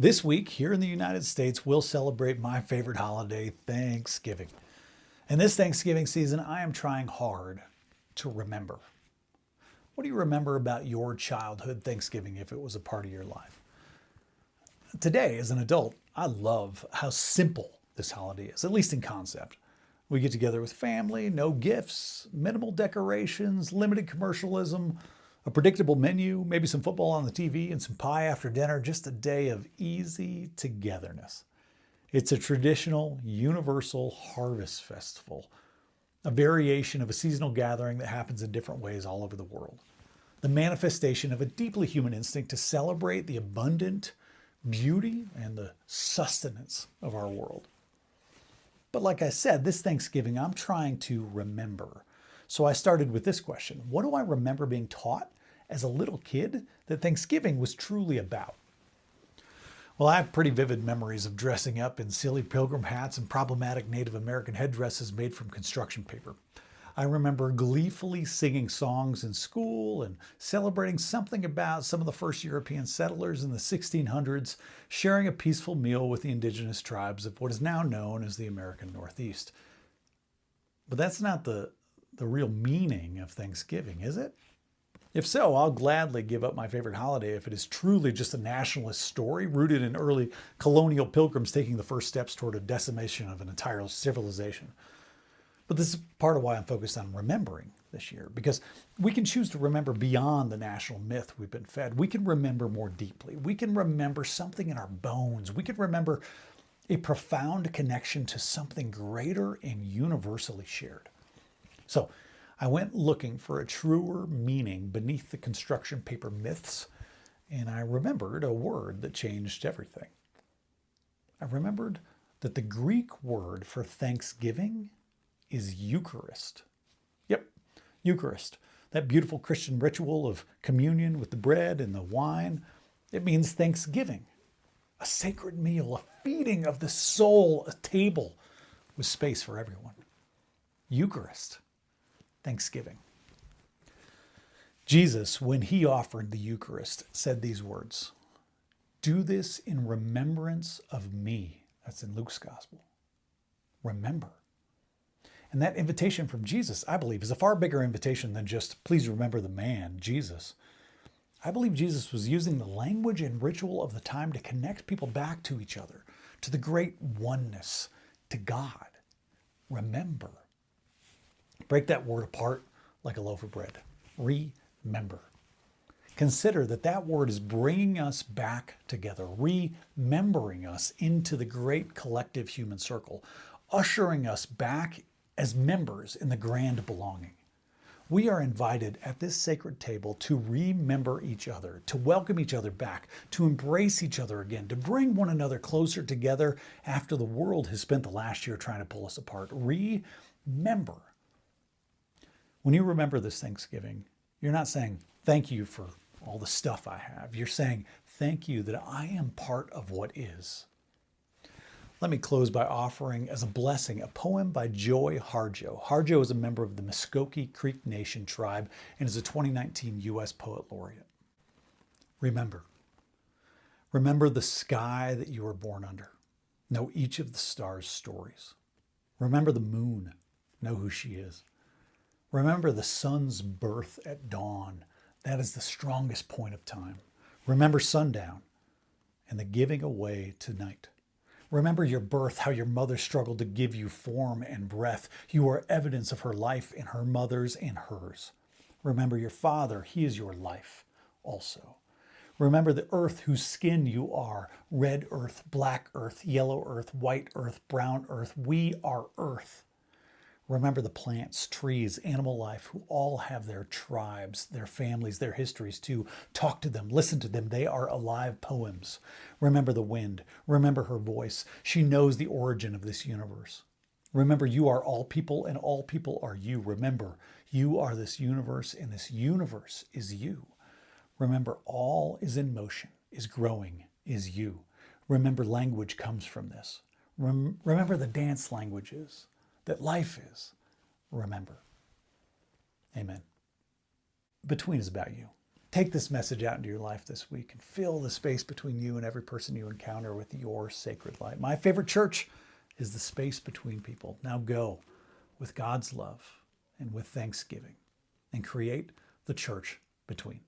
This week, here in the United States, we'll celebrate my favorite holiday, Thanksgiving. And this Thanksgiving season, I am trying hard to remember. What do you remember about your childhood Thanksgiving if it was a part of your life? Today, as an adult, I love how simple this holiday is, at least in concept. We get together with family, no gifts, minimal decorations, limited commercialism, a predictable menu, maybe some football on the TV, and some pie after dinner. Just a day of easy togetherness. It's a traditional, universal harvest festival, a variation of a seasonal gathering that happens in different ways all over the world. The manifestation of a deeply human instinct to celebrate the abundant beauty and the sustenance of our world. But like I said, this Thanksgiving, I'm trying to remember. So I started with this question. What do I remember being taught as a little kid that Thanksgiving was truly about? Well, I have pretty vivid memories of dressing up in silly pilgrim hats and problematic Native American headdresses made from construction paper. I remember gleefully singing songs in school and celebrating something about some of the first European settlers in the 1600s, sharing a peaceful meal with the indigenous tribes of what is now known as the American Northeast. But that's not the real meaning of Thanksgiving, is it? If so, I'll gladly give up my favorite holiday if it is truly just a nationalist story rooted in early colonial pilgrims taking the first steps toward a decimation of an entire civilization. But this is part of why I'm focused on remembering this year, because we can choose to remember beyond the national myth we've been fed. We can remember more deeply. We can remember something in our bones. We can remember a profound connection to something greater and universally shared. So I went looking for a truer meaning beneath the construction paper myths, and I remembered a word that changed everything. I remembered that the Greek word for Thanksgiving is Eucharist. Yep, Eucharist, that beautiful Christian ritual of communion with the bread and the wine. It means thanksgiving, a sacred meal, a feeding of the soul, a table with space for everyone. Eucharist. Thanksgiving. Jesus, when he offered the Eucharist, said these words, "Do this in remembrance of me." That's in Luke's gospel. Remember. And that invitation from Jesus, I believe, is a far bigger invitation than just, please remember the man, Jesus. I believe Jesus was using the language and ritual of the time to connect people back to each other, to the great oneness, to God. Remember. Break that word apart like a loaf of bread. Remember. Consider that that word is bringing us back together, remembering us into the great collective human circle, ushering us back as members in the grand belonging. We are invited at this sacred table to remember each other, to welcome each other back, to embrace each other again, to bring one another closer together after the world has spent the last year trying to pull us apart. Remember. When you remember this Thanksgiving, you're not saying, thank you for all the stuff I have. You're saying, thank you that I am part of what is. Let me close by offering as a blessing a poem by Joy Harjo. Harjo is a member of the Muskogee Creek Nation tribe and is a 2019 U.S. Poet Laureate. Remember. Remember the sky that you were born under. Know each of the stars' stories. Remember the moon. Know who she is. Remember the sun's birth at dawn. That is the strongest point of time. Remember sundown and the giving away tonight. Remember your birth, how your mother struggled to give you form and breath. You are evidence of her life in her mother's and hers. Remember your father, he is your life also. Remember the earth whose skin you are, red earth, black earth, yellow earth, white earth, brown earth. We are earth. Remember the plants, trees, animal life, who all have their tribes, their families, their histories too. Talk to them, listen to them. They are alive poems. Remember the wind. Remember her voice. She knows the origin of this universe. Remember you are all people and all people are you. Remember you are this universe and this universe is you. Remember all is in motion, is growing, is you. Remember language comes from this. Remember the dance languages. That life is. Remember. Amen. Between is about you. Take this message out into your life this week and fill the space between you and every person you encounter with your sacred light. My favorite church is the space between people. Now go with God's love and with thanksgiving and create the church between.